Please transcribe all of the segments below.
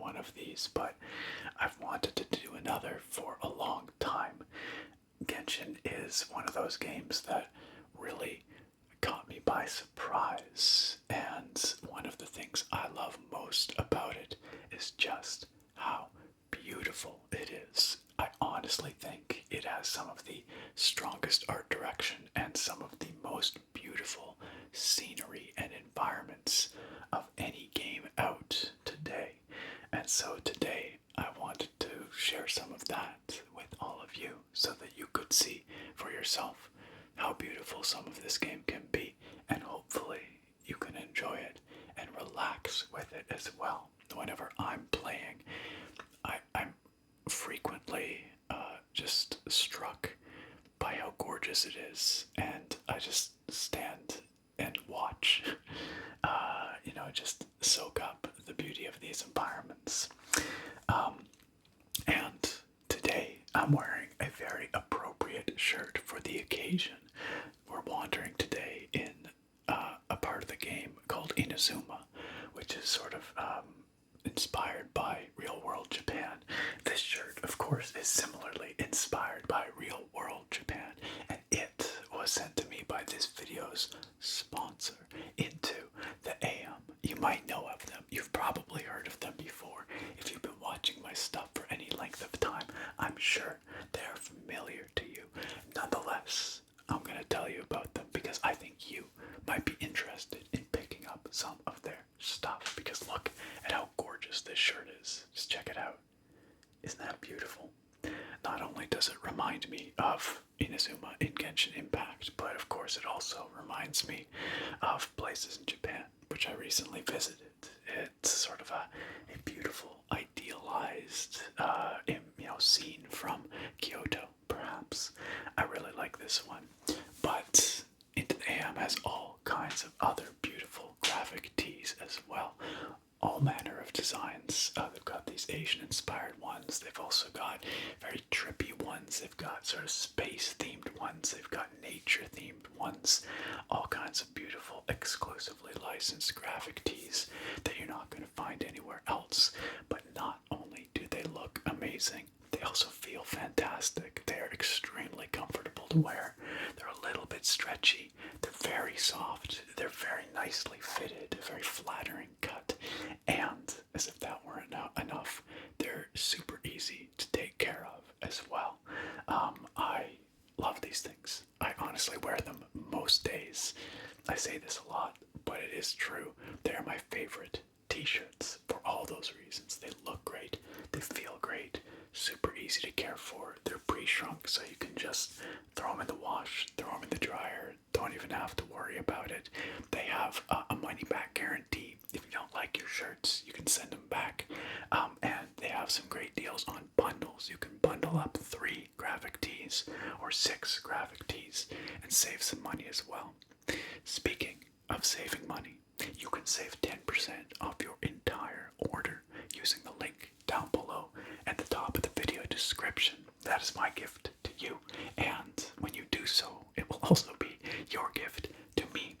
one of these, but I've wanted to do another for a long time. Genshin is one of those games that really caught me by surprise, and one of the things I love most about it is just how beautiful it is. I honestly think it has some of the strongest art direction and some of the most beautiful scenery and environments of any game out today. And so today I wanted to share some of that with all of you so that you could see for yourself how beautiful some of this game can be, and hopefully you can enjoy it and relax with it as well. Whenever I'm playing, I'm frequently just struck by how gorgeous it is, and I just stand and watch, just soak up the beauty of these environments. And today I'm wearing a very appropriate shirt for the occasion. We're wandering today in a part of the game called Inazuma, which is sort of inspired by real-world Japan. This shirt, of course, is similarly inspired by real-world Japan, and it was sent to me by this video's sponsor, Into the AM. You might know of them. You've probably heard of them before. If you've been watching my stuff for any length of time, I'm sure they're familiar to you. Nonetheless, I'm going to tell you about them because I think you might be interested in picking up some of their stuff, because look at how gorgeous this shirt is. Just check it out. Isn't that beautiful? Not only does it remind me of Inazuma in Genshin Impact, but of course it also reminds me of places in Japan which I recently visited. It's sort of a beautiful, idealized scene from Kyoto, perhaps. I really like this one. But Into the AM has all kinds of other beautiful graphic tees as well. All manner of designs. They've got these Asian-inspired ones. They've also got very trippy ones. They've got sort of space-themed ones. They've got nature-themed ones. All kinds of beautiful, exclusively licensed graphic tees that you're not going to find anywhere else. But not only do they look amazing, they also feel fantastic. They're extremely comfortable to wear. They're a little bit stretchy. They're very soft. They're very nicely fitted, very flattering cut. And as if that weren't enough, they're super easy to take care of as well. I love these things. I honestly wear them most days. I say this a lot, but it is true. They're my favorite t-shirts for all those reasons. They look great. They feel great. Super easy to care for. They're pre-shrunk, so you can just throw them in the wash, throw them in the dryer. Don't even have to worry about it. They have a money-back guarantee. If you don't like your shirts, you can send them back. And they have some great deals on bundles. You can bundle up 3 graphic tees or 6 graphic tees and save some money as well. Speaking of saving money, you can save 10% off your entire order using the link down below at the top of the video description. That is my gift to you, and when you do so, it will also be your gift to me,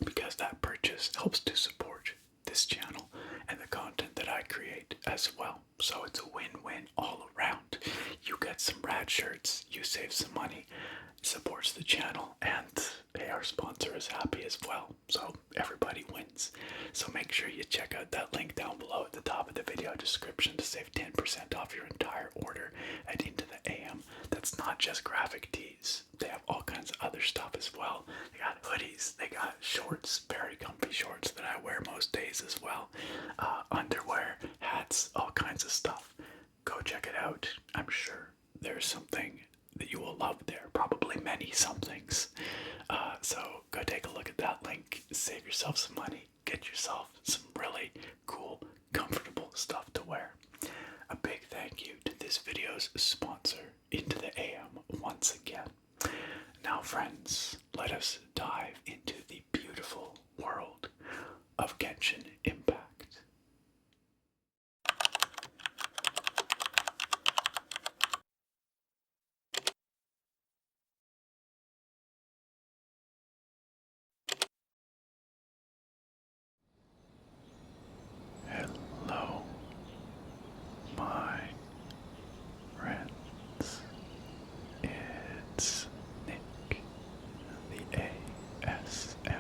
because that purchase helps to support this channel and the content that I create as well. So it's a win-win all around. You get some rad shirts, you save some money, supports the channel, and hey, our sponsor is happy as well. So everybody wins. So make sure you check out that link down below at the top of the video description to save 10% off your entire order at Into the AM. That's not just graphic tees. They have all kinds of other stuff as well. They got hoodies, they got shorts, very comfy shorts that I wear most days as well. Underwear, hats, all kinds of stuff. Go check it out. I'm sure there's something that you will love there. Probably many somethings. So go take a look at that link. Save yourself some money. Get yourself some really cool, comfortable stuff to wear. A big thank you to this video's sponsor, Into the AM, once again. Now friends, let us dive into the beautiful world of Genshin Impact. Hello, It's Nick, the ASMR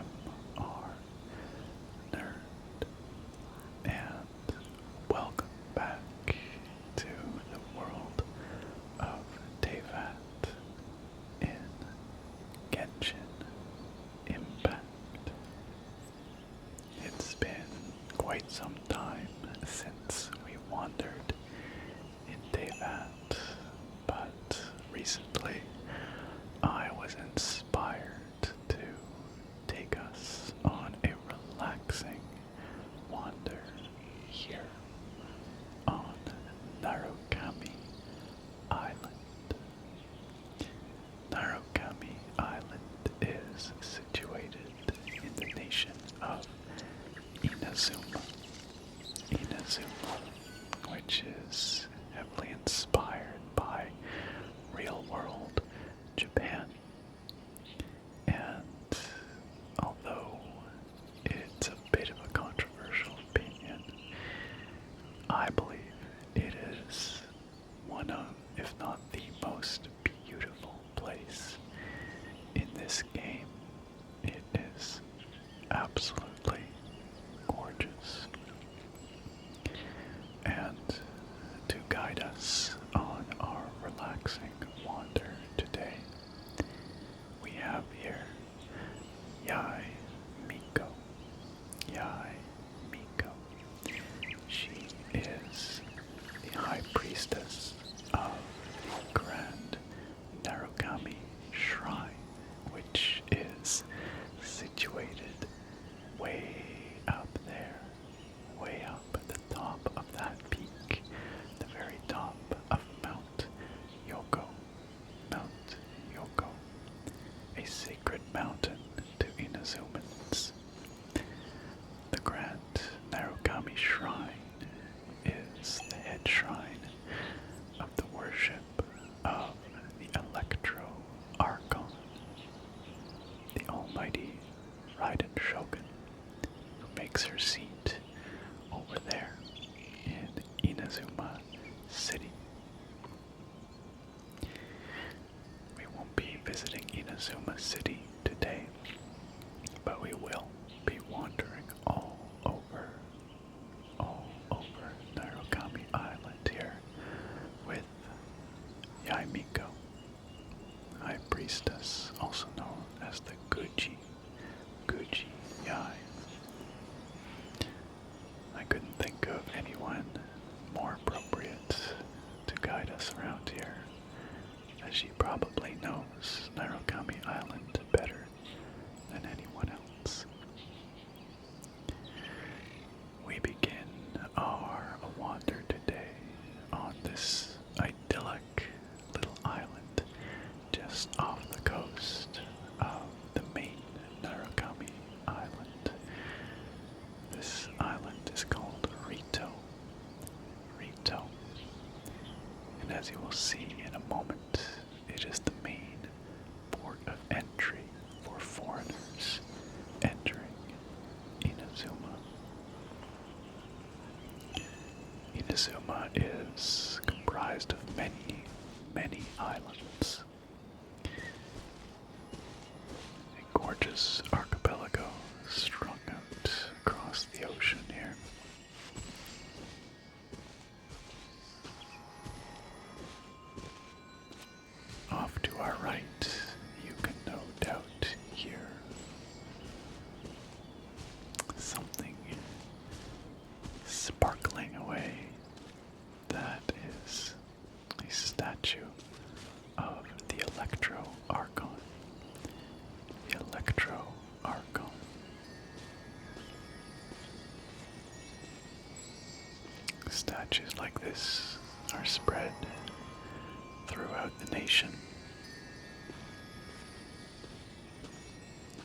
nerd, and welcome back to the world of Teyvat in Genshin Impact. It's been quite some time since we wandered in Teyvat, but recently I was inspired to take us on a relaxing wander here on Narukami Island. Narukami Island is situated in the nation of Inazuma. Inazuma, which is heavily inspired by real-world Japan. And although it's a bit of a controversial opinion, I believe it is one of, if not the most beautiful place in this game. It is absolutely gorgeous. And to guide us on our relaxing wander today, we have here Yai Miko. Yai Miko. She is the High Priestess of the Grand Narukami Shrine, which is situated way up there, way up at the top of that peak, the very top of Mount Yougou. Mount Yougou, a sacred mountain to Inazumans. The Grand Narukami Shrine is the head shrine of the worship of the Electro Archon, the almighty Raiden Shogun, who makes her seat over there in Inazuma City. We won't be visiting Inazuma City today, but we will be wandering all over Narukami Island here with Yai Miko, High Priestess, also known as the Guji Yai. I couldn't think of anyone more appropriate to guide us around here, as she probably knows Narukami Island better than anyone else. We begin our wander today on this idyllic little island just off the coast of the main Narukami Island. This island is called Rito. Rito. And as you will see in a moment, it is the main port of entry for foreigners entering Inazuma. Inazuma is comprised of many, many islands. A gorgeous archipelago strung out across the ocean here. Off to our right, you can no doubt hear something sparkling away. That is a statue of the Electro Archon. The Electro Archon. Statues like this are spread throughout the nation.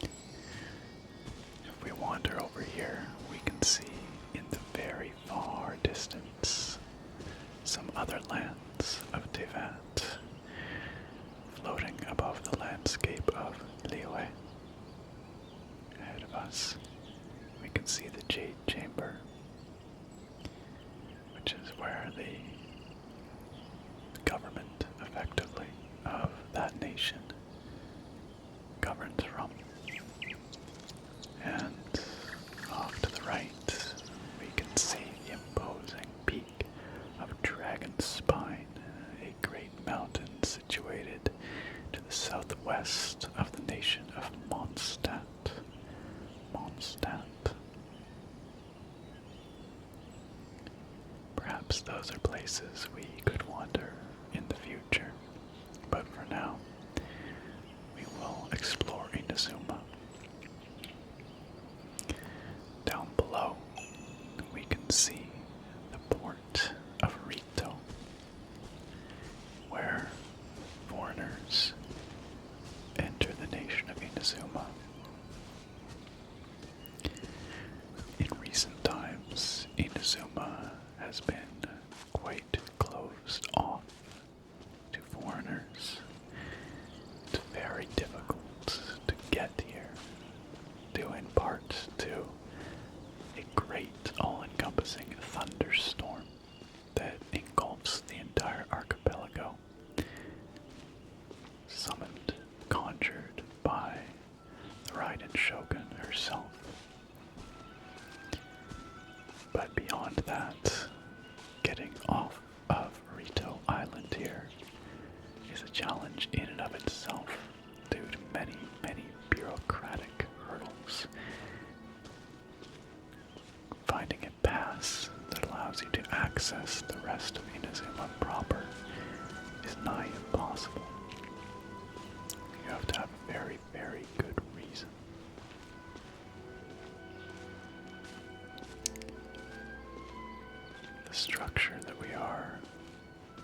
If we wander over here, we can see in the very far distance some other lands of Teyvat, floating above the landscape of Liyue. Ahead of us, we can see the Jade Chamber, which is where the government, effectively, of that nation perhaps those are places we could wander in the future. But for now, we will explore Inazuma. Down below, we can see the port of Rito, where foreigners enter the nation of Inazuma. In recent times, Inazuma has been quite closed off to foreigners. It's very difficult to get here, due in part to a great all-encompassing thunderstorm that engulfs the entire archipelago, summoned, conjured by the Raiden Shogun herself. But beyond that, getting off of Rito Island here is a challenge in and of itself due to many, many bureaucratic hurdles. Finding a pass that allows you to access the rest of Inazuma proper is nigh impossible. You have to have a very, very good reason. The structure that we are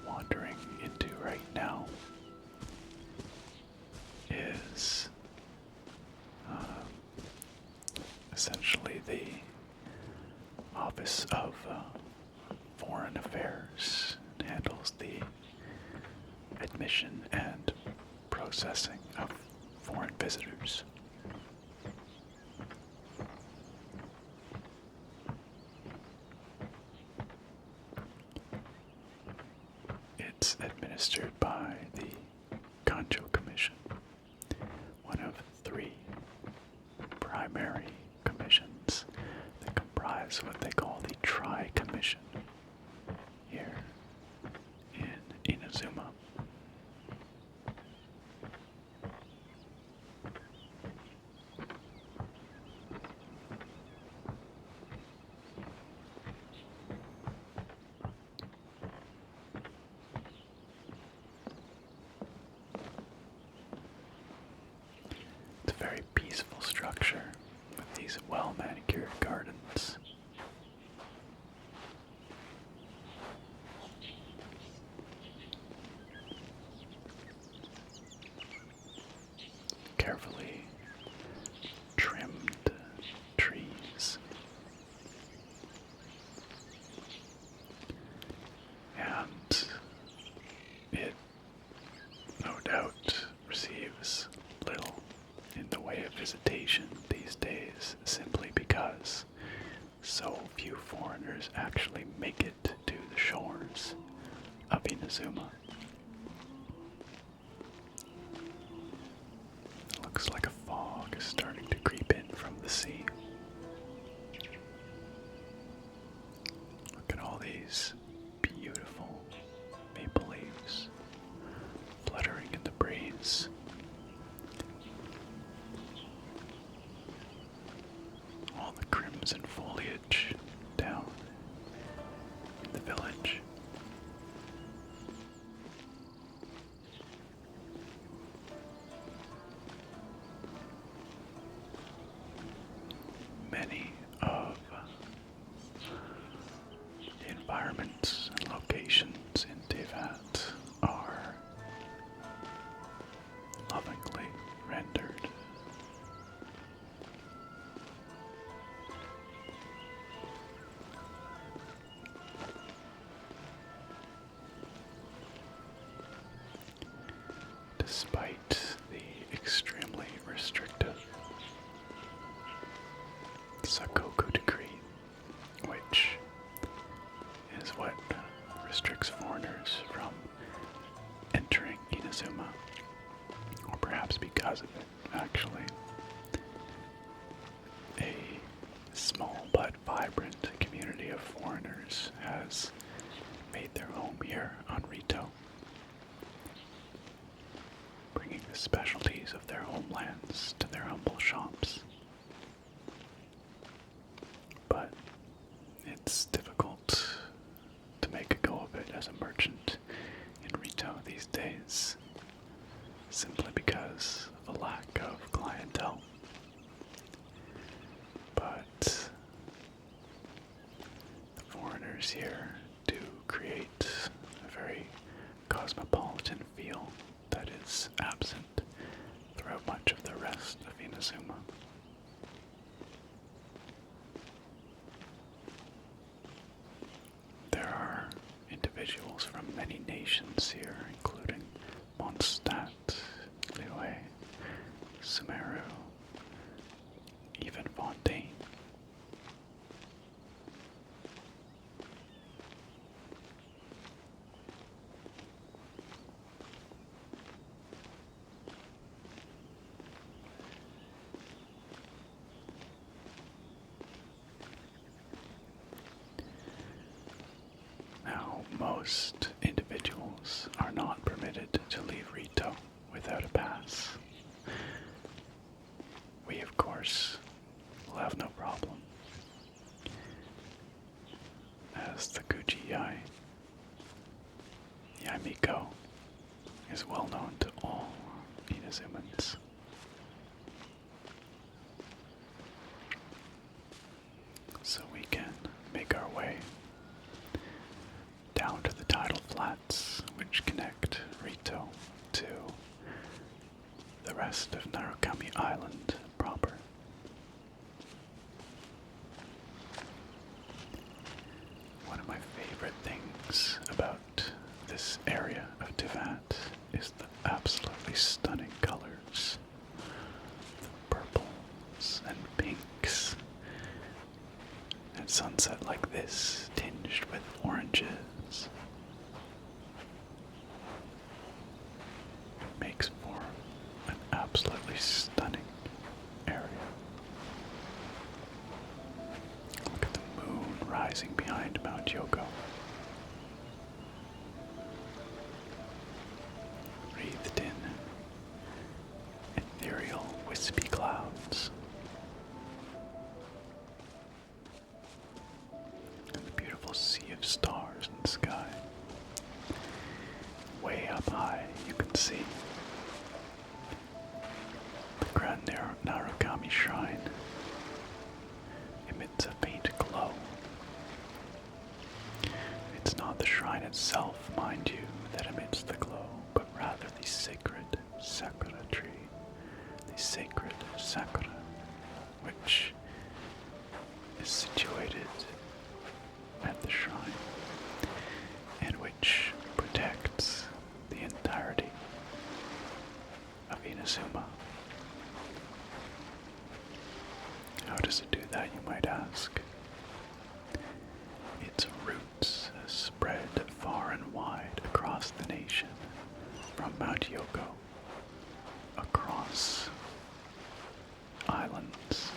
wandering into right now is essentially the Office of Foreign Affairs. It handles the admission and processing of foreign visitors. It's administered by the Chinju Commission, one of 3 primary commissions that comprise what they call the Tri-Commission here in Inazuma. It's a very peaceful structure with these well-manicured gardens. Carefully trimmed trees. And it, no doubt, receives little in the way of visitation these days, simply because so few foreigners actually make it to the shores of Inazuma. Looks like a fog is starting to creep in from the sea. Look at all these beautiful maple leaves fluttering in the breeze. All the crimson foliage down in the village. Many of the environments and locations in Teyvat are lovingly rendered. Despite the extremely restrictive Sakoku decree, which is what restricts foreigners from entering Inazuma, or perhaps because of it, actually. A small but vibrant community of foreigners has made their home here on Rito, bringing the specialties of their homelands to their humble shops. But it's difficult to make as a merchant in Rito these days, simply because of a lack of clientele. But the foreigners here do create a very cosmopolitan feel that is absent throughout much of the rest of Inazuma. There are individuals from many nations here, including Mondstadt, Liyue, Sumeru, even Fontaine. Now, most individuals are not permitted to leave Rito without a pass. We, of course, will have no problem, as the Guji Yaimiko is well known to all Inazumans. So we can make our way down to the tidal flats which connect Rito to the rest of Narukami Island proper. One of my favorite things about this area of Teyvat is the absolutely stunning colors. The purples and pinks. And sunset like this, tinged with oranges, makes for an absolutely stunning area. Look at the moon rising behind Mount Yougou, wreathed in ethereal, wispy clouds. And the beautiful sea of stars in the sky. Way up high, you can see the Grand Narukami Shrine emits a faint glow. It's not the shrine itself, mind you, that emits the glow, but rather the sacred sakura tree, the sacred sakura, which is situated at the shrine, and which protects the entirety of Inazuma. How does it do that, you might ask? Its roots spread far and wide across the nation, from Mount Yougou, across islands,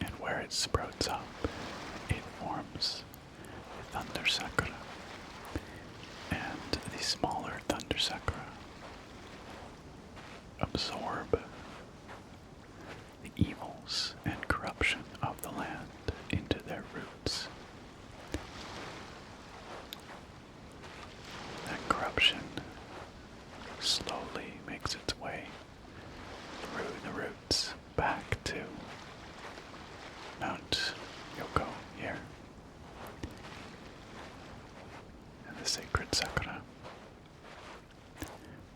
and where it sprouts up, it forms the Thunder Sakura, and the smaller Thunder Sakura absorb the evils and corruption of the land into their roots. That corruption slowly makes its way through the roots back to Mount Yougou here, and the sacred sakura,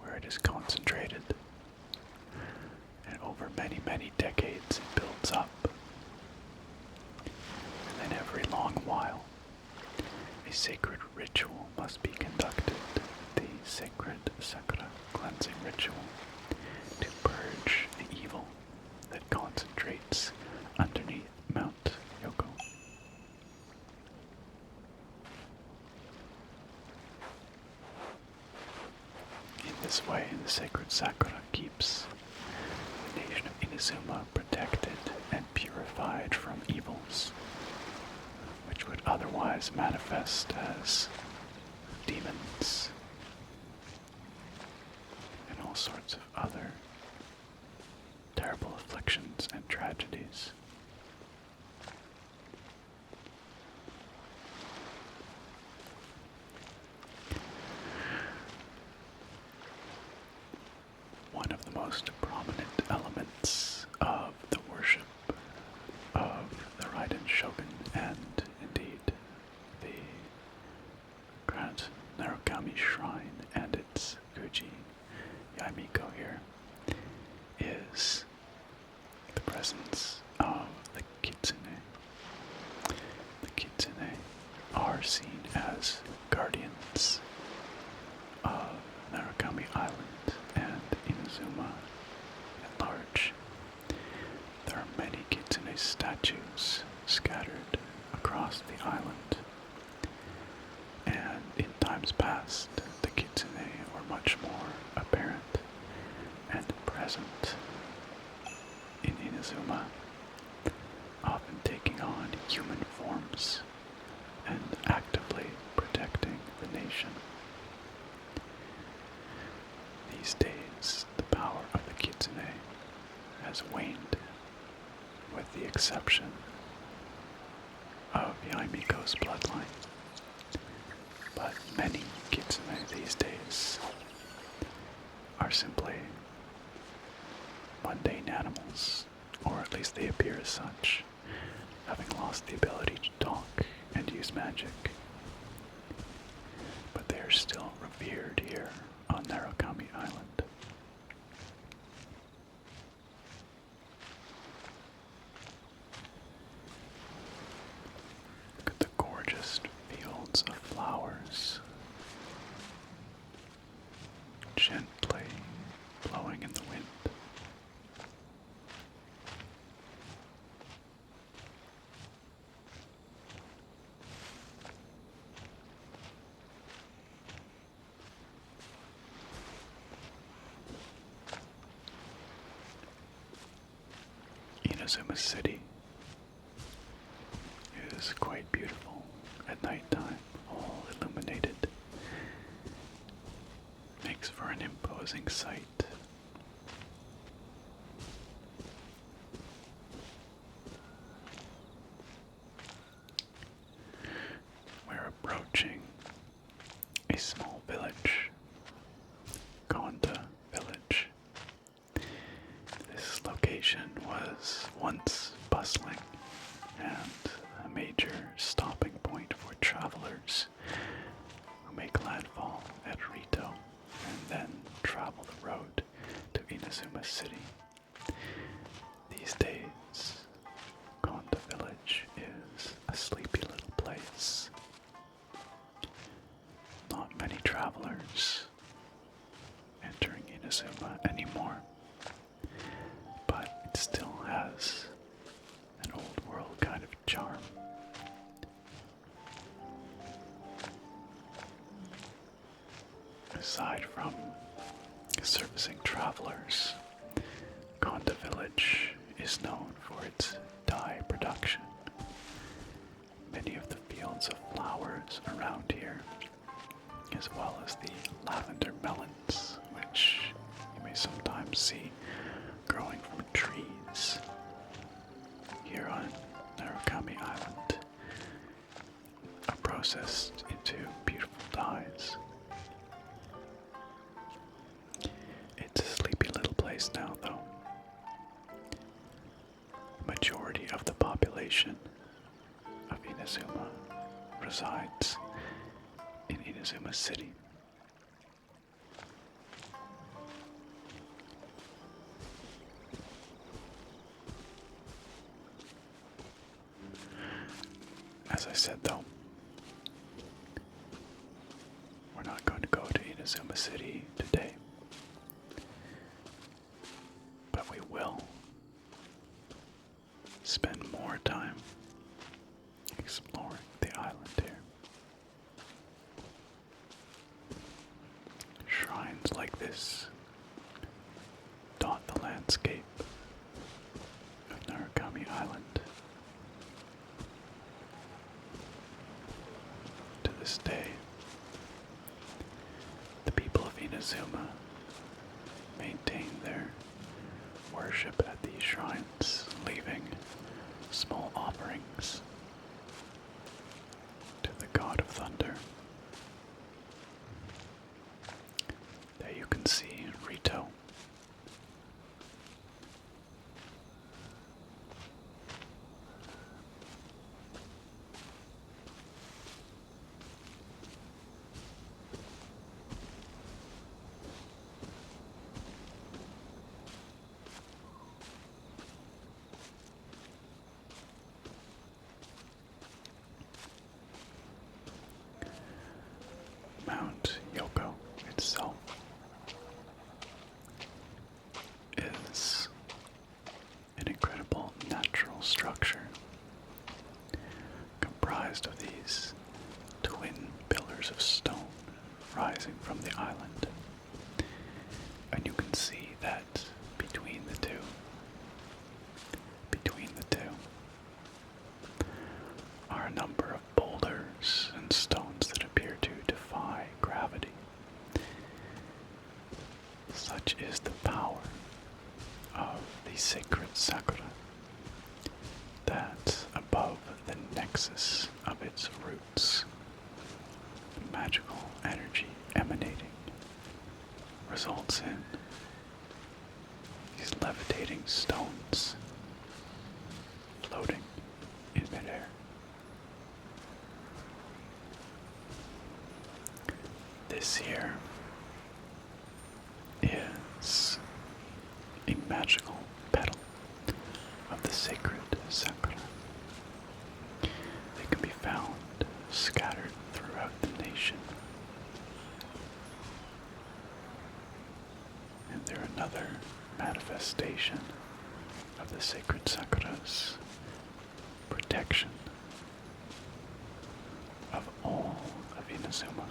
where it is concentrated, and over many, many decades it builds up, and then every long while a sacred ritual must be conducted, the sacred sakura cleansing ritual, to purge the evil that concentrates underneath Mount Yougou. In this way, the sacred sakura keeps the nation of Inazuma protected and purified from evils, which would otherwise manifest as demons and all sorts of other terrible afflictions and tragedies. most prominent elements of the worship of the Raiden Shogun and indeed the Grand Narukami Shrine and its Guji Yaimiko here is the presence of the kitsune. The kitsune are seen as guardians of Narukami Island and Inazuma at large. There are many kitsune statues scattered across the island, and in times past, the kitsune were much more apparent and present in Inazuma, often taking on human forms and actively protecting the nation. These days, the power of the kitsune has waned, with the exception of Yaimiko's bloodline. But many kitsune these days are simply mundane animals, or at least they appear as such, having lost the ability to talk and use magic. But they are still revered here on Narukami Island. Look at the gorgeous fields of flowers, gently blowing in the wind. Inazuma City is quite beautiful at nighttime, all illuminated. Makes for an imposing sight. We're approaching a small village, Konda village. This location was once bustling and a major stopping point for travelers who make landfall at Rito and then travel the road to Inazuma City. These days, Konda village is a sleepy little place. Not many travelers entering Inazuma anymore, but it still has an old world kind of charm. Aside from servicing travelers, Konda village is known for its dye production. Many of the fields of flowers around here, as well as the lavender melons, which you may sometimes see growing from trees here on Narukami Island, are processed into beautiful dyes. It's a sleepy little place now, though. The majority of the population of Inazuma resides in Inazuma City. As I said, though, we're not going to go to Inazuma City today, but we will spend more time exploring the island here. Shrines like this dot the landscape of Narukami Island. To this day, the people of Inazuma maintain their worship at these shrines, leaving small offerings to the god of thunder. There you can see Rito a number of boulders and stones that appear to defy gravity. Such is the power of the sacred sakura that above the nexus of its roots, the magical energy emanating results in these levitating stones floating in midair. This here is a magical petal of the sacred sakura. They can be found scattered throughout the nation. And they're another manifestation of the sacred sakura's protection of all of Inazuma.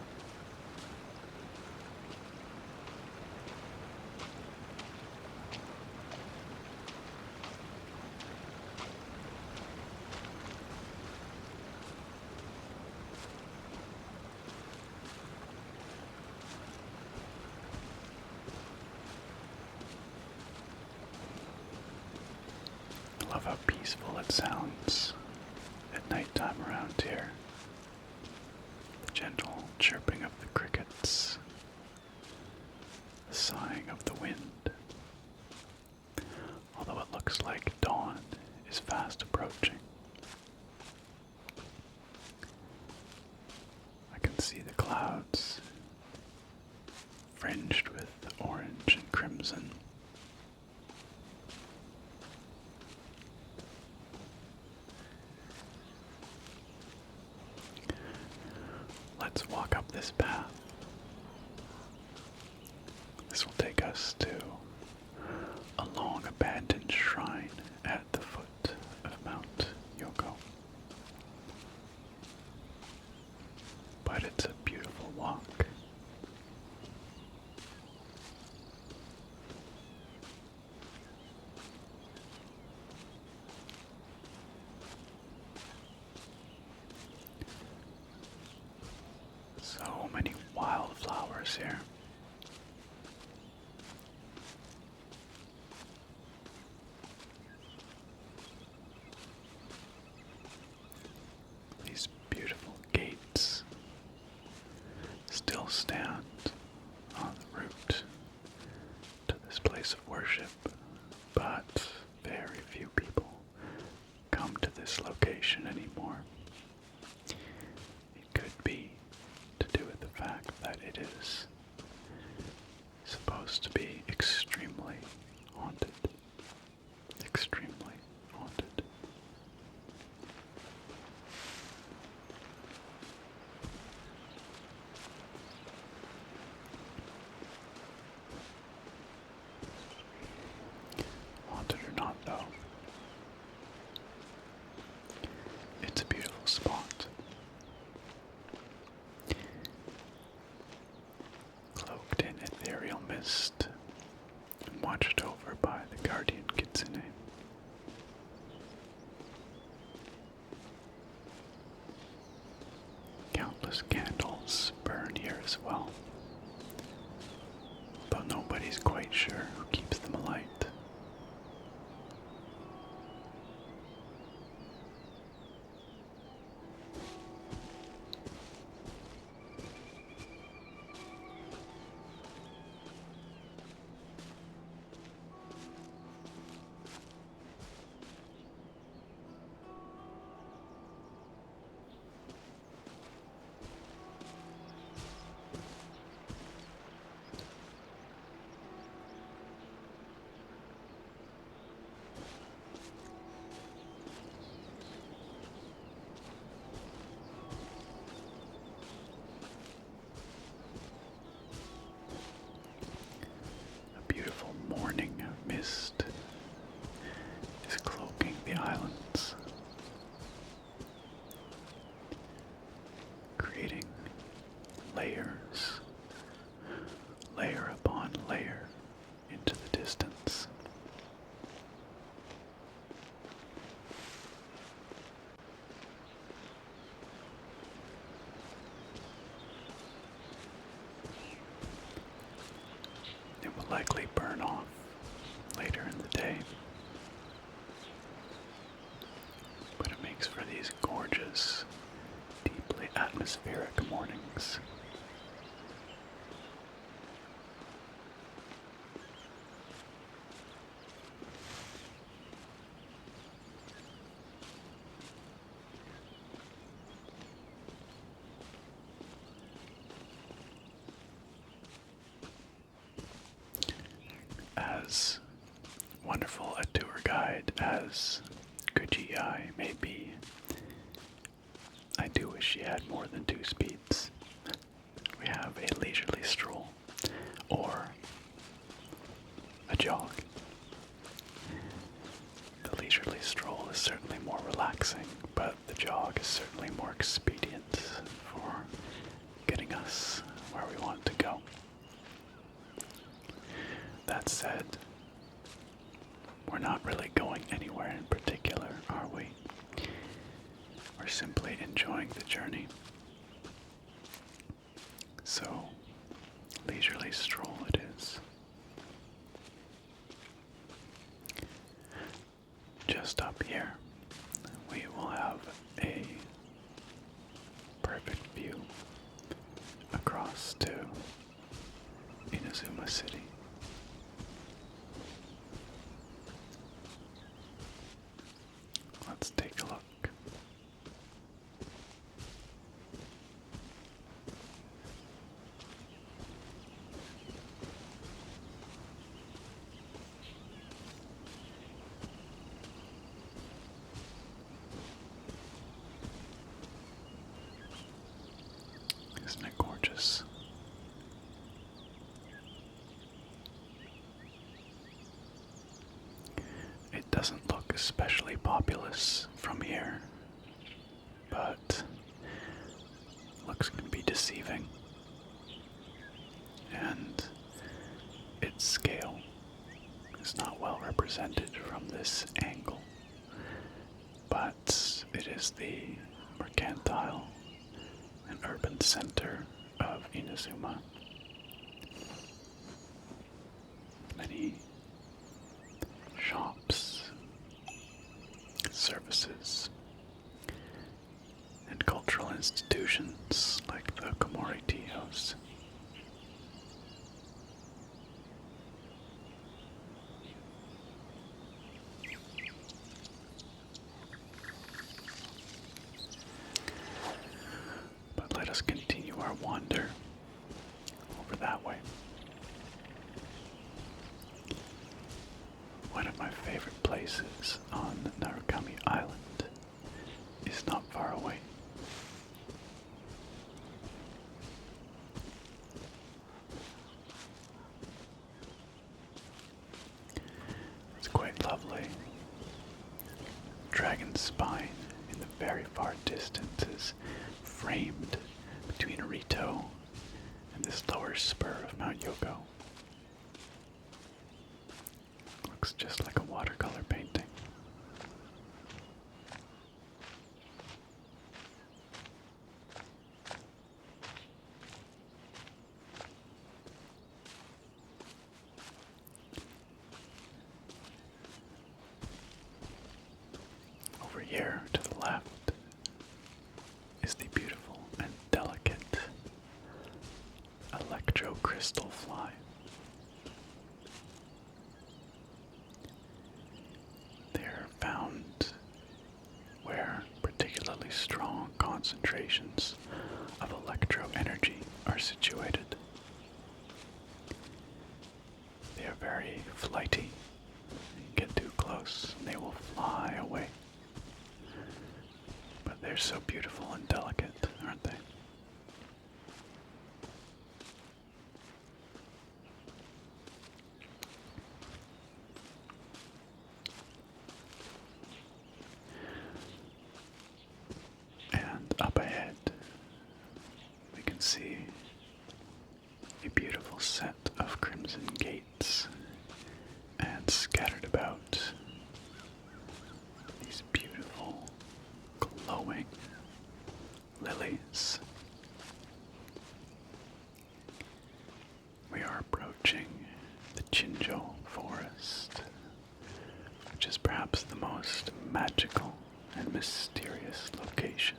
I love how peaceful it sounds at nighttime around here. The gentle chirping of the crickets, the sighing of the wind. Although it looks like dawn is fast approaching. I can see the clouds fringed with orange and crimson. Let's walk up this path. This will take us to a long abandoned shrine at the foot of Mount Yougou. But it's a beautiful walk. So many wildflowers here. These beautiful gates still stand on the route to this place of worship, but very few people come to this location anymore. It could be to do with the fact that it is supposed to be extremely haunted. Extremely haunted. Haunted or not, though, it's a beautiful spot. Cloaked in ethereal mist and watched over by the guardian kitsune. Countless candles burn here as well, though nobody's quite sure who keeps them alight. A beautiful morning mist is cloaking the islands, creating layers, layer upon layer into the distance. likely burn off later in the day. But it makes for these gorgeous, deeply atmospheric mornings. As wonderful a tour guide as Kuji-ai may be, I do wish she had more than 2 speeds. We have a leisurely stroll, or a jog. The leisurely stroll is certainly more relaxing, but the jog is certainly more expedient for getting us where we want to go. That said, we're not really going anywhere in particular, are we? We're simply enjoying the journey. So, leisurely stroll it is. Just up here, we will have a perfect view across to Inazuma City. Let's take a look. Isn't it gorgeous? It doesn't look especially populous from here, but looks can be deceiving, and its scale is not well represented from this angle, but it is the mercantile and urban center of Inazuma. Many shops, services, and cultural institutions like the Komori Tea House. But let us continue our wander over that way. One of my favorite places on Narukami Island is not far away. It's quite lovely. Dragon's spine in the very far distance is framed between Rito and this lower spur of Mount Yougou. Looks just like a watercolor painting. Over here to the left is the beautiful and delicate electro-crystal fly. They're found where particularly strong concentrations of electro energy are situated. They are very flighty. You get too close and they will fly away. But they're so beautiful and delicate, aren't they? And up ahead, we can see a beautiful set of crimson gates, and scattered about these beautiful glowing lilies. We are approaching the Chinju Forest, which is perhaps the most magical and mysterious location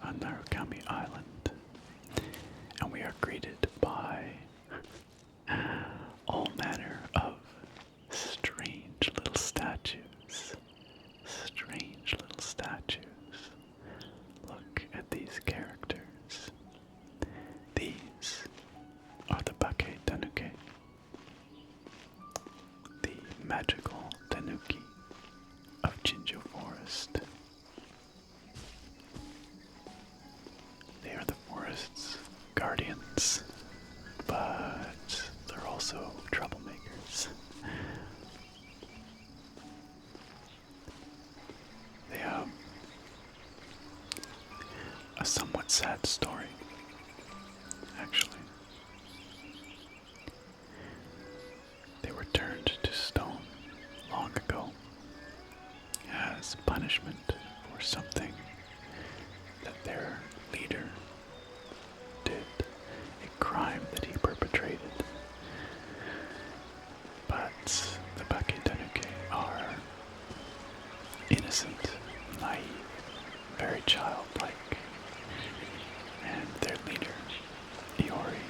on Narukami Island. And we are greeted by all manner of strange little statues. Strange little statues. Look at these characters. These are the Bake Tanuki, the magical tanuki of Chinju Forest. They are the forest's guardians, but they're also troublemakers. They have a somewhat sad story, actually. They were turned to stone long ago as punishment for something that their leader did, a crime that he perpetrated. But the Bake Tanuki are innocent, naive, very childlike, and their leader, Iori,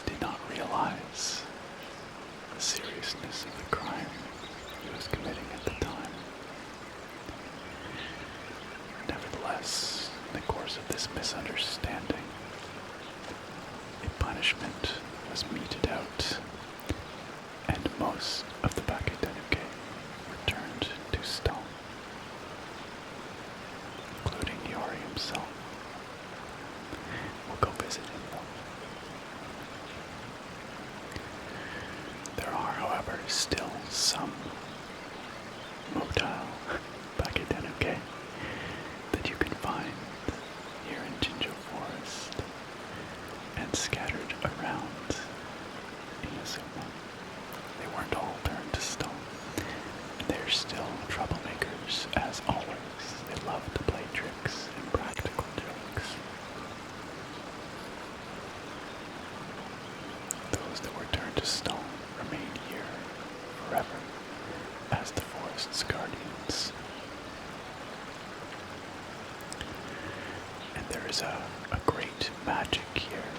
did not realize the seriousness of the crime he was committing at the time. Nevertheless, in the course of this misunderstanding, a punishment was meted out, and most of the Bake Tanuki were turned to stone, including Iori himself. We'll go visit him though. There are, however, still some motile Bake Tanuki that you can find here in Chinju Forest and scattered around Inazuma. They weren't all turned to stone. They're still troublemakers, as always. They love to play tricks and practical jokes. Those that were turned to stone remain here forever as the forest's guardians. And there is a great magic here,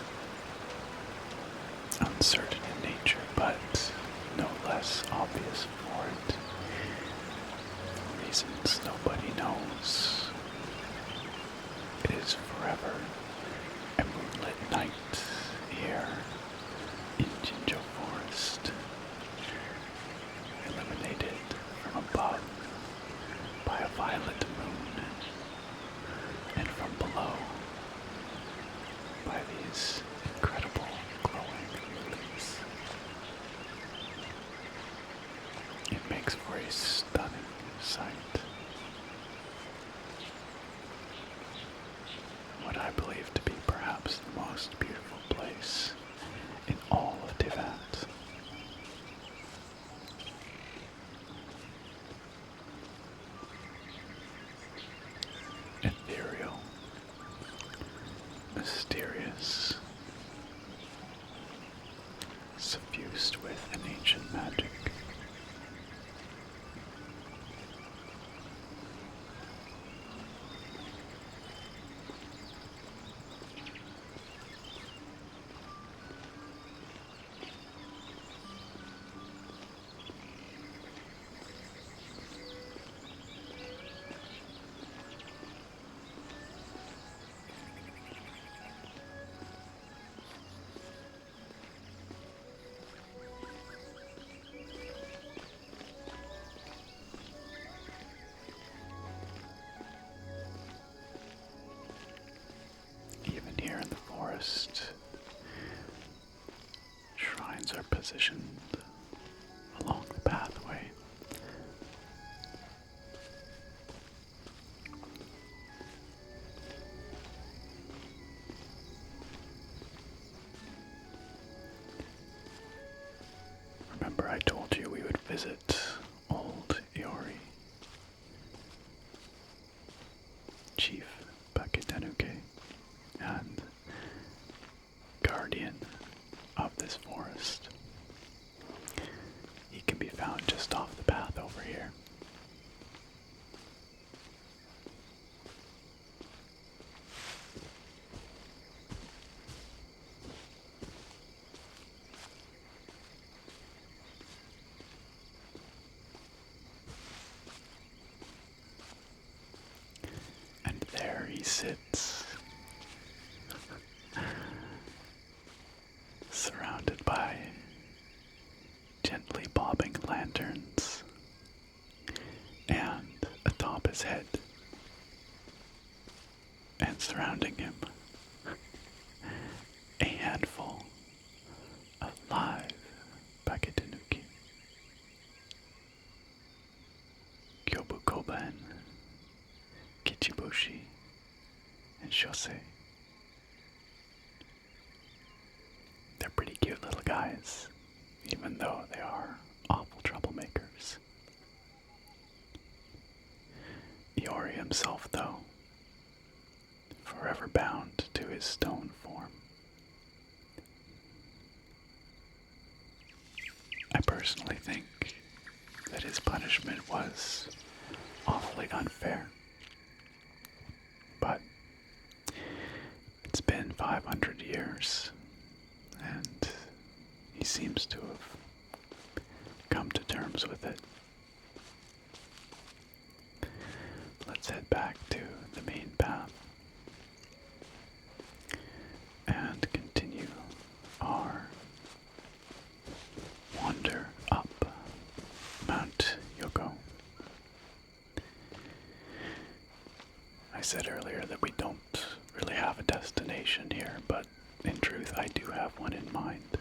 uncertain in nature, but no less obvious for it, for reasons nobody knows. It is forever a moonlit night here in Chinju Forest, illuminated from above by a violet moon, and from below by these incredible glowing lilies. It makes for a stunning sight. What I believe to be perhaps the most beautiful place in all of Teyvat. Ethereal, mysterious, suffused with an ancient magic. Shrines are positioned along the pathway. Remember, I told you we would visit old Iori, Chief Bake Tanuki, and guardian of this forest. Forest. He can be found just off the path over here. And there he sits, surrounded by gently bobbing lanterns, and atop his head, and surrounding him, a handful of live Baketanuki. Kyobukoban, Kichibushi, and Shosei. They're pretty cute little guys, even though they are awful troublemakers. Iori himself, though, forever bound to his stone form. I personally think that his punishment was awfully unfair. But it's been 500 years, and he seems to have come to terms with it. Let's head back to the main path and continue our wander up Mount Yougou. I said earlier that we don't really have a destination here, but in truth I do have one in mind.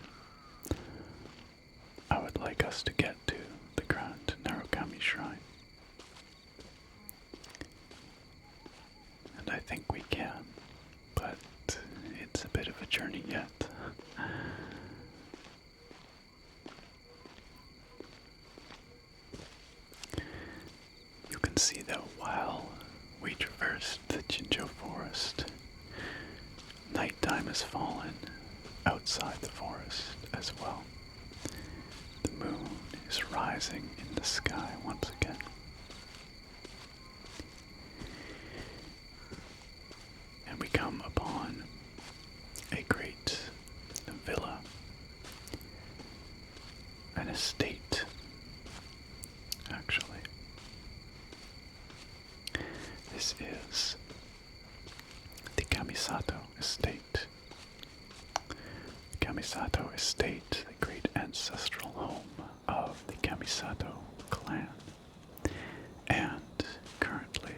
I would like us to get to the Grand Narukami Shrine. And I think we can, but it's a bit of a journey yet. You can see that while we traversed the Chinju Forest, nighttime has fallen outside the forest as well. The moon is rising in the sky once again. And we come upon a great villa, an estate, actually. This is the Kamisato Estate. The Kamisato Estate, the great ancestral home of the Kamisato clan. And currently,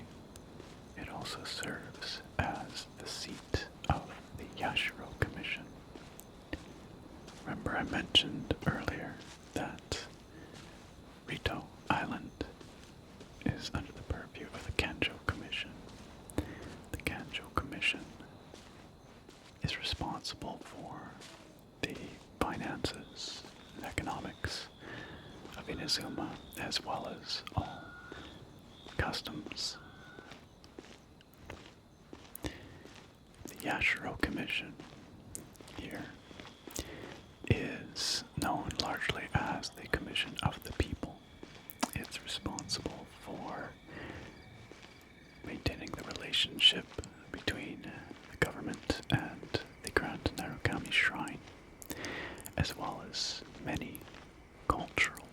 it also serves as the seat of the Yashiro Commission. Remember I mentioned earlier that Rito Island is under the purview of the Kanjo Commission. The Kanjo Commission is responsible for the finances and economics of Inazuma, as well as all customs. The Yashiro Commission here is known largely as the Commission of the People. It's responsible for maintaining the relationship between the government and the Grand Narukami Shrine, as well as many cultural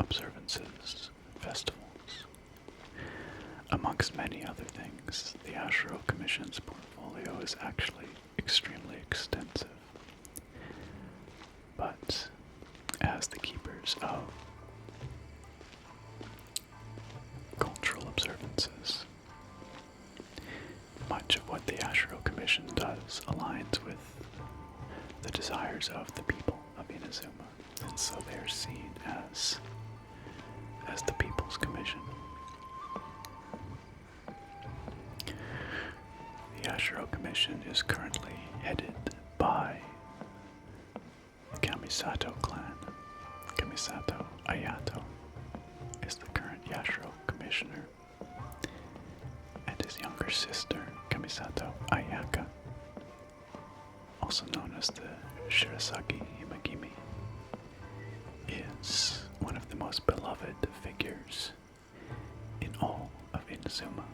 observances, festivals. Amongst many other things, the Yashiro Commission's portfolio is actually extremely extensive. But as the keepers of cultural observances, much of what the Yashiro Commission does aligns with the desires of the people of Inazuma, and so they are seen as the People's Commission. The Yashiro Commission is currently headed by the Kamisato clan. Kamisato Ayato is the current Yashiro Commissioner, and his younger sister, Kamisato Ayaka, also known as the Shirasagi Himagimi, was one of the most beloved figures in all of Inazuma.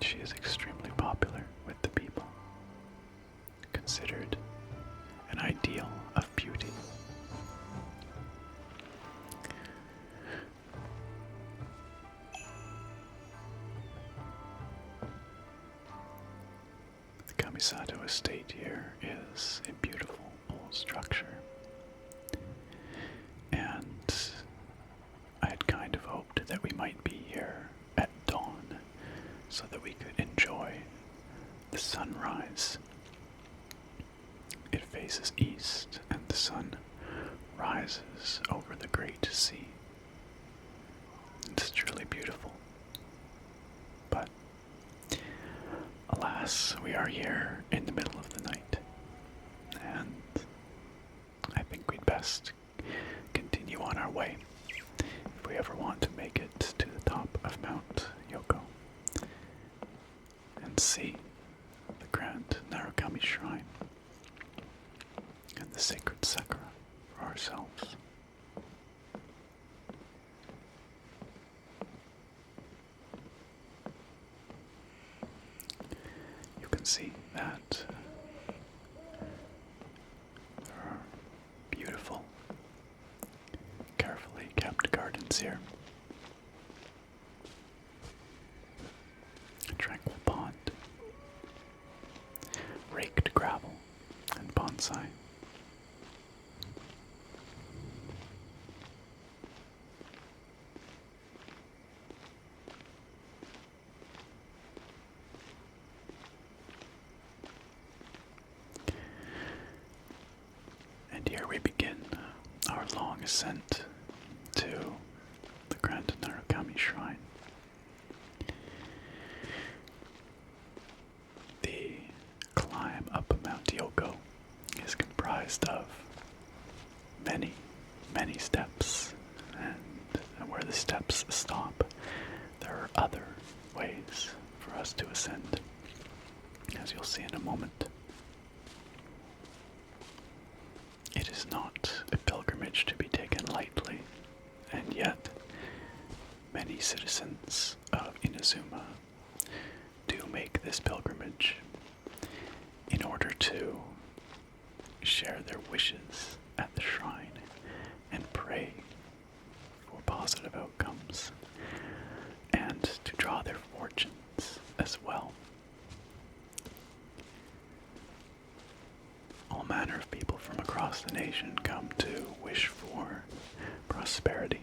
She is extremely popular with the people, considered an ideal of beauty. The Kamisato Estate here is a beautiful old structure, and I had kind of hoped that we might be here at dawn so that we could enjoy the sunrise. It faces east, and the sun rises over the great sea. It's truly beautiful. But alas, we are here in the middle of the night, and I think we'd best continue on our way if we ever want to make it to the top of Mount Yougou and see the Grand Narukami Shrine and the sacred sakura for ourselves. You can see that there are beautiful, carefully kept gardens here. A tranquil pond, raked gravel, and bonsai. And here we begin our long ascent to the Grand Narukami Shrine. The climb up Mount Yougou is comprised of many, many steps, and where the steps stop, there are other ways for us to ascend, as you'll see in a moment. It is not a pilgrimage to be taken lightly, and yet many citizens of Inazuma do make this pilgrimage in order to share their wishes at the shrine and pray for positive outcomes and to draw their fortunes as well. All manner of people from across the nation come to wish for prosperity,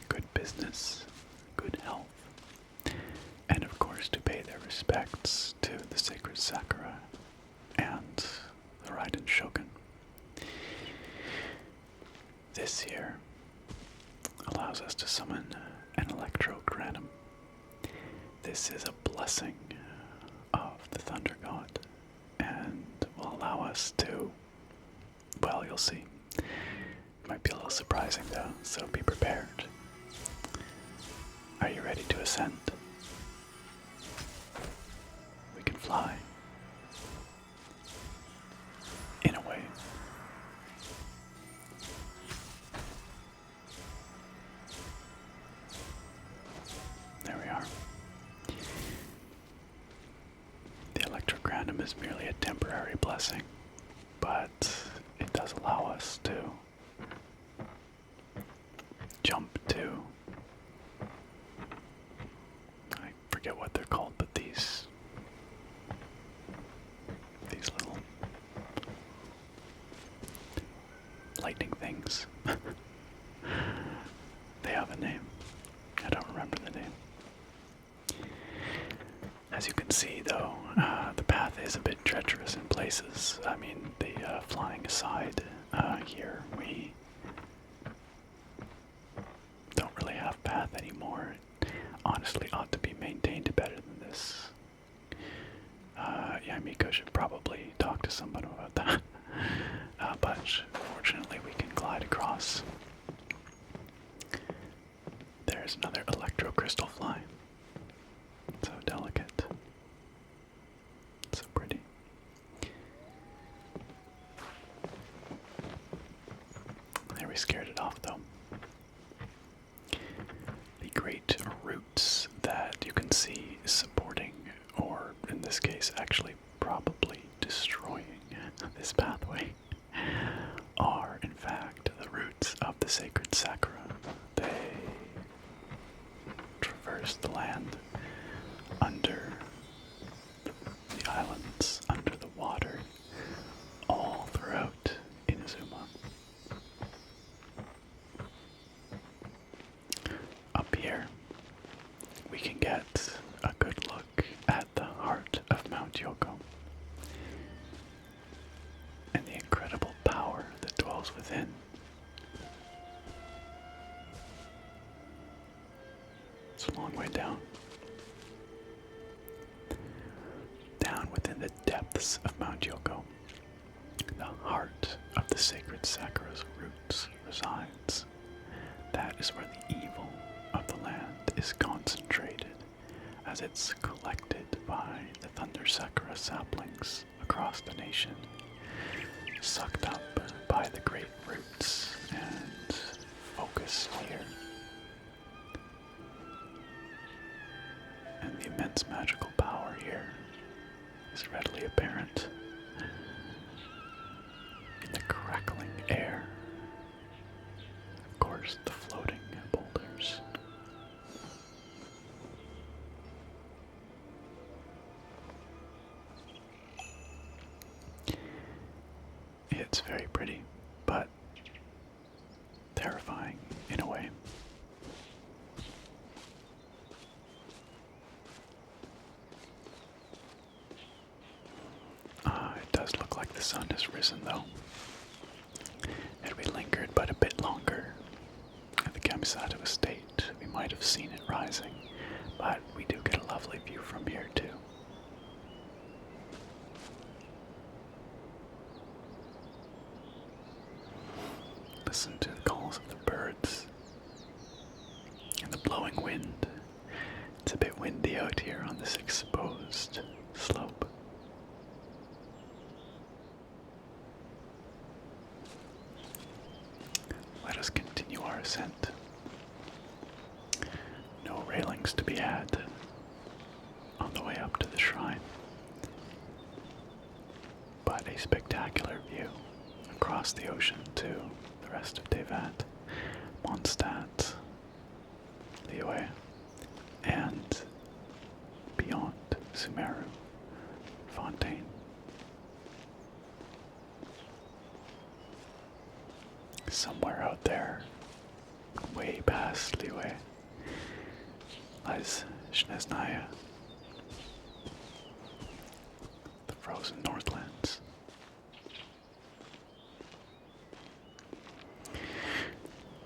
good business, good health, and of course to pay their respects to the sacred sakura and the Raiden Shogun. This here allows us to summon an electrogranum. This is a blessing of the Thunder God, and will allow us to, well, you'll see. Might be a little surprising though, so be prepared. Are you ready to ascend? We can fly. In a way. There we are. The electrogranum is merely a temporary blessing, but it does allow us to jump to, I forget what they're called, but these little lightning things. They have a name. I don't remember the name. As you can see, though, the path is a bit treacherous in places. I mean, the flying aside, here we don't really have path anymore. It honestly ought to be maintained better than this. Yeah, Miko should probably talk to someone about that. But fortunately we can glide across. There's another electro-crystal fly. So delicate. So pretty. There, we scared it off though. The great roots that you can see supporting, or in this case, actually probably destroying this pathway, are in fact the roots of the sacred sakura. They traverse the land under the islands, under the water, all throughout Inazuma. Up here, we can get a good look at the heart of Mount Yougou and the incredible power that dwells within. It's a long way down. Down within the depths of Mount Yougou, the heart of the sacred sakura's roots resides. That is where the evil of the land is concentrated, as it's collected by the thunder sakura saplings across the nation, sucked up by the great roots and focused here. And the immense magical power here is readily apparent in the crackling air. Of course, the floating boulders. It's very pretty, but terrifying in a way. It does look like the sun has risen, though. Had we lingered but a bit longer at the Kamisato Estate, we might have seen it rising, but we do get a lovely view from here, too. Listen to the calls of the birds and the blowing wind. It's a bit windy out here on this exposed slope. Let us continue our ascent. No railings to be had on the way up to the shrine, but a spectacular view across the ocean to the rest of Teyvat, Mondstadt, Liyue, and beyond Sumeru, Fontaine. Somewhere out there, way past Liyue, lies Snezhnaya, the frozen Northlands.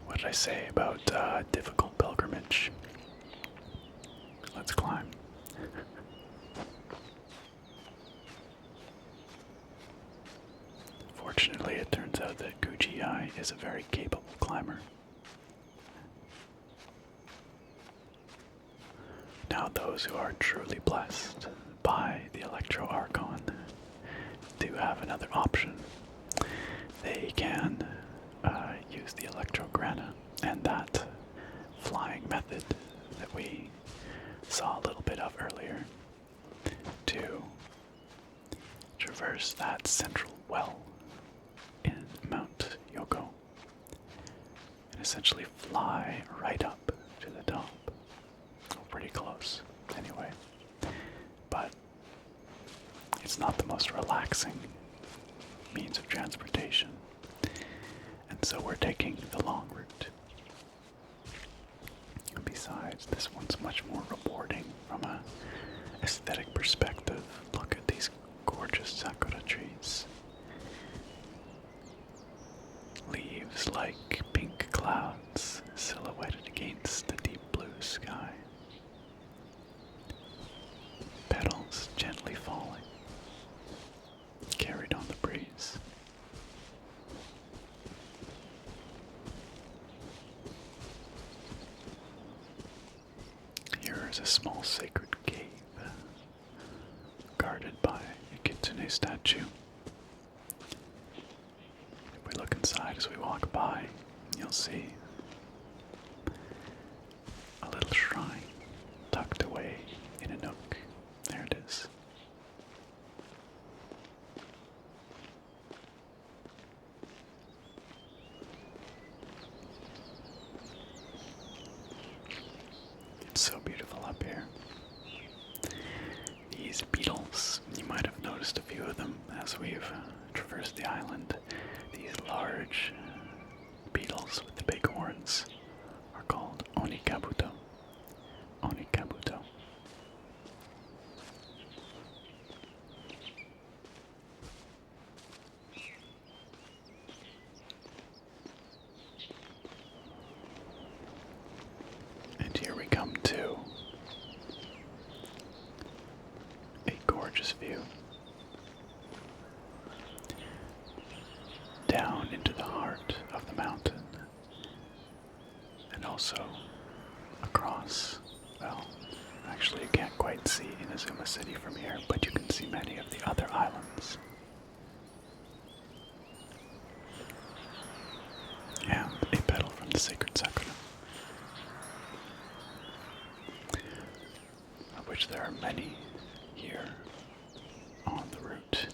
What did I say about difficult pilgrimage? Let's climb. Fortunately, it turns out that Guji is a very capable climber. Now, those who are truly blessed by the Electro Archon do have another option. They can use the Electrograna and that flying method that we saw a little bit of earlier to traverse that central well in Mount Yougou and essentially fly right up to the top. Pretty close, anyway. But it's not the most relaxing means of transportation, and so we're taking the long route. And besides, this one's much more rewarding from an aesthetic perspective. Look at these gorgeous sakura trees. Leaves like pink clouds silhouetted against the deep blue sky. Petals gently falling, carried on the breeze. Here is a small sacred cave, guarded by a kitsune statue. If we look inside as we walk by, you'll see a little shrine tucked away in a nook. There it is. It's so beautiful up here. These beetles, you might have noticed a few of them as we've traversed the island. These large beetles with the big horns are called onikabuto. Onikabuto. And here we come to a gorgeous view down into the heart of the mountain, and also across, well, actually you can't quite see Inazuma City from here, but you can see many of the other islands. And a petal from the sacred sakura, of which there are many here on the route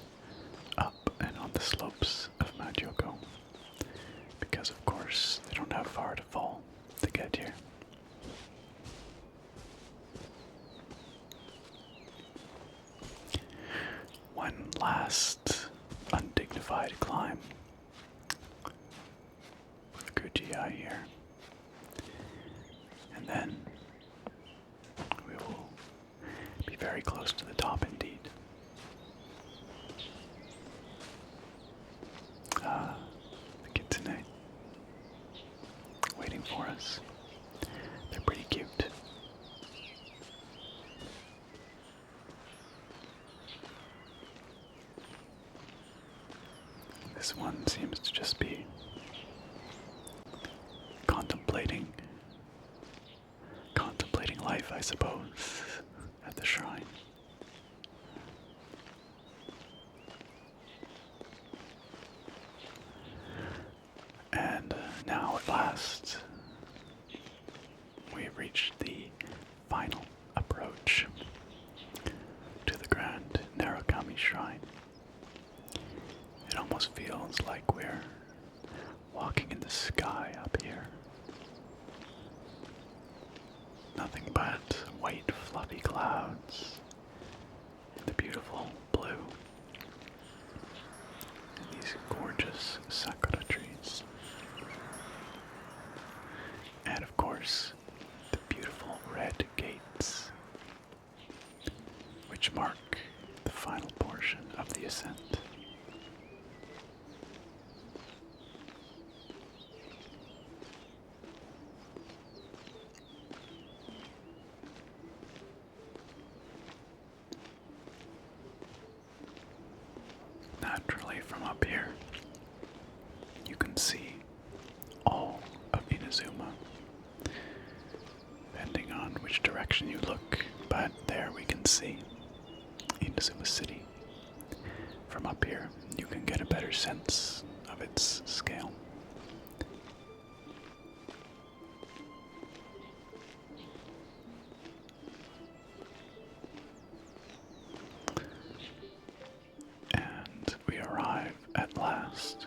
up and on the slopes of Mount Yougou, because of course they don't have far to fall to get here. One last undignified climb with Kuji here, and then we will be very close to the top indeed. The kitsune waiting for us. They're pretty cute. This one seems to just be contemplating life, I suppose, at the shrine. And now at last, we've reached the final approach to the Grand Narukami Shrine. It almost feels like we're walking in the sky up here. Nothing but white fluffy clouds and the beautiful blue and these gorgeous sakura trees. And of course, the beautiful red gates, which mark the final portion of the ascent. Naturally, from up here, you can see all of Inazuma, depending on which direction you look, but there we can see Inazuma City. From up here, you can get a better sense of its scale. And we arrive at last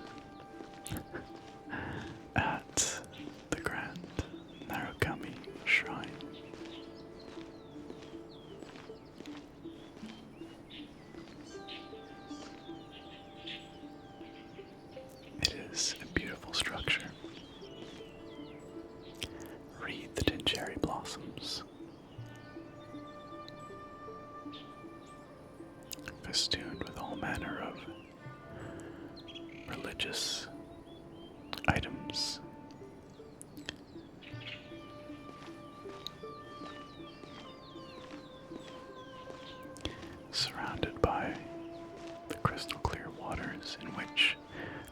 at the Grand Narukami Shrine. It is a beautiful structure, wreathed in cherry blossoms, festooned with all manner of religious items. Surrounded by the crystal clear waters in which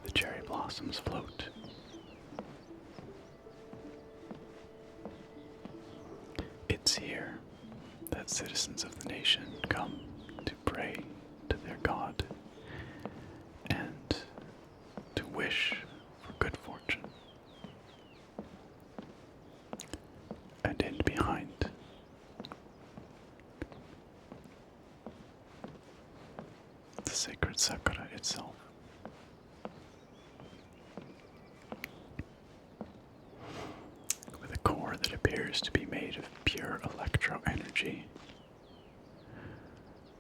the cherry blossoms float. It's here that citizens of the nation come to pray to their god and to wish for good fortune. the sacred sakura itself. With a core that appears to be made of pure electro energy.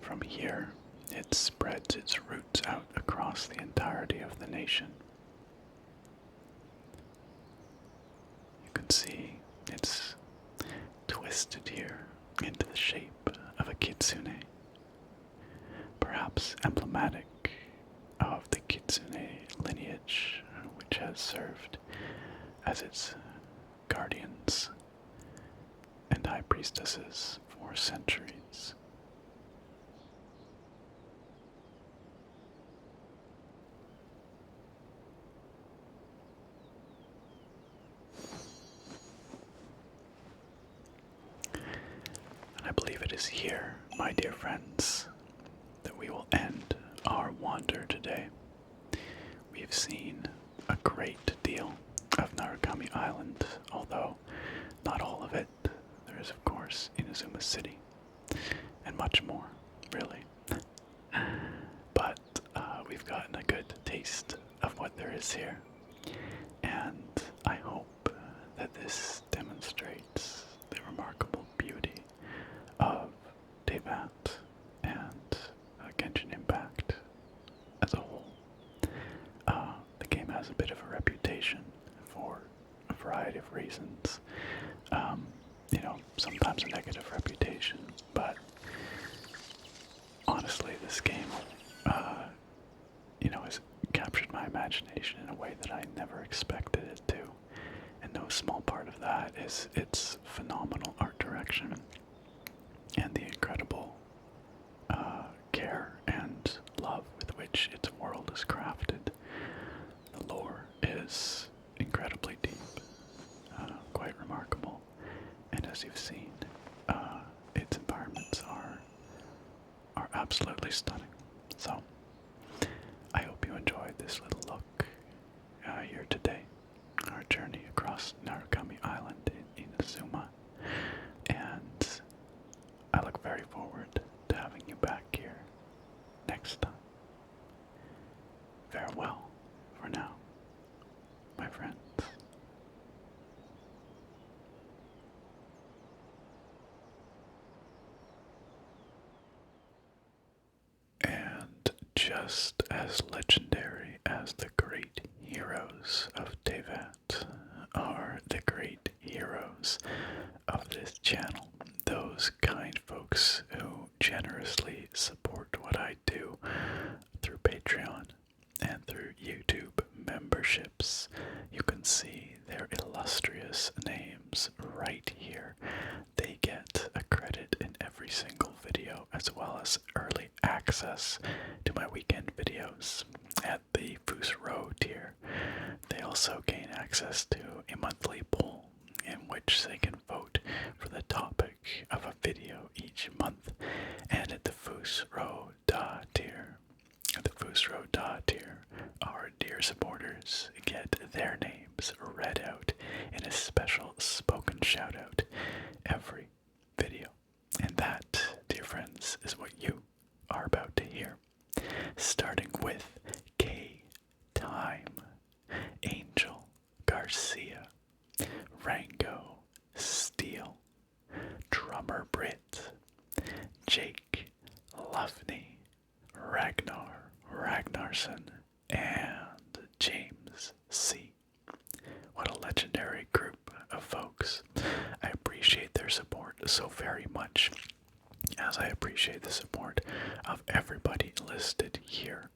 From here, it spreads its roots out across the entirety of the nation. You can see it's twisted here into the shape of a kitsune, perhaps emblematic of the kitsune lineage which has served as its guardians and high priestesses for centuries. And I believe it is here, my dear friends, that we will end our wander today. We've seen a great deal of Narukami Island, although not all of it. There is, of course, Inazuma City, and much more, really. But we've gotten a good taste of what there is here, and I hope that this demonstrates the remarkable beauty of Teyvat and Genshin Impact as a whole. The game has a bit of a reputation for a variety of reasons. Sometimes a negative reputation, but honestly, this game, has captured my imagination in a way that I never expected it to. And no small part of that is its phenomenal art direction and the incredible care and love with which its world is crafted. The lore is incredibly deep, quite remarkable, and as you've seen, its environments are absolutely stunning. So, I hope you enjoyed this little look here today, our journey across Narukami Island in Inazuma, and I look very forward to having you back here next time. Farewell for now, my friends. And just as legendary as the great heroes of Teyvat are the great heroes of this channel, those kind folks who generously support what I do through Patreon and through YouTube memberships. You can see their illustrious names right here. They get a credit in every single video, as well as early access to my weekend videos at the Foos Row tier. They also gain access to a monthly poll in which they can vote for the topic of a video each month. And at the Foos Row tier, our dear supporters get their names read out in a special spoken shout out every video. And that, dear friends, is what you are about to hear. Starting with K Time, Angel Garcia, Rango Steele, Drummer Brit, Jake Luffney, Ragnar Ragnarsson, and James C. What a legendary group of folks. I appreciate their support so very much, as I appreciate the support of everybody listed here.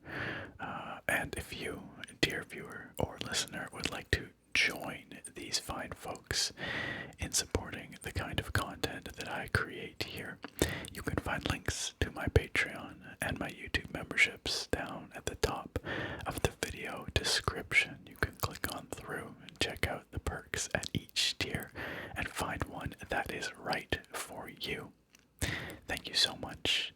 And if you, dear viewer or listener, would like to join these fine folks in supporting the kind of content that I create here, you can find links to my Patreon and my YouTube memberships down at the top of the video description. You can click on through and check out the perks at each tier and find one that is right for you. Thank you so much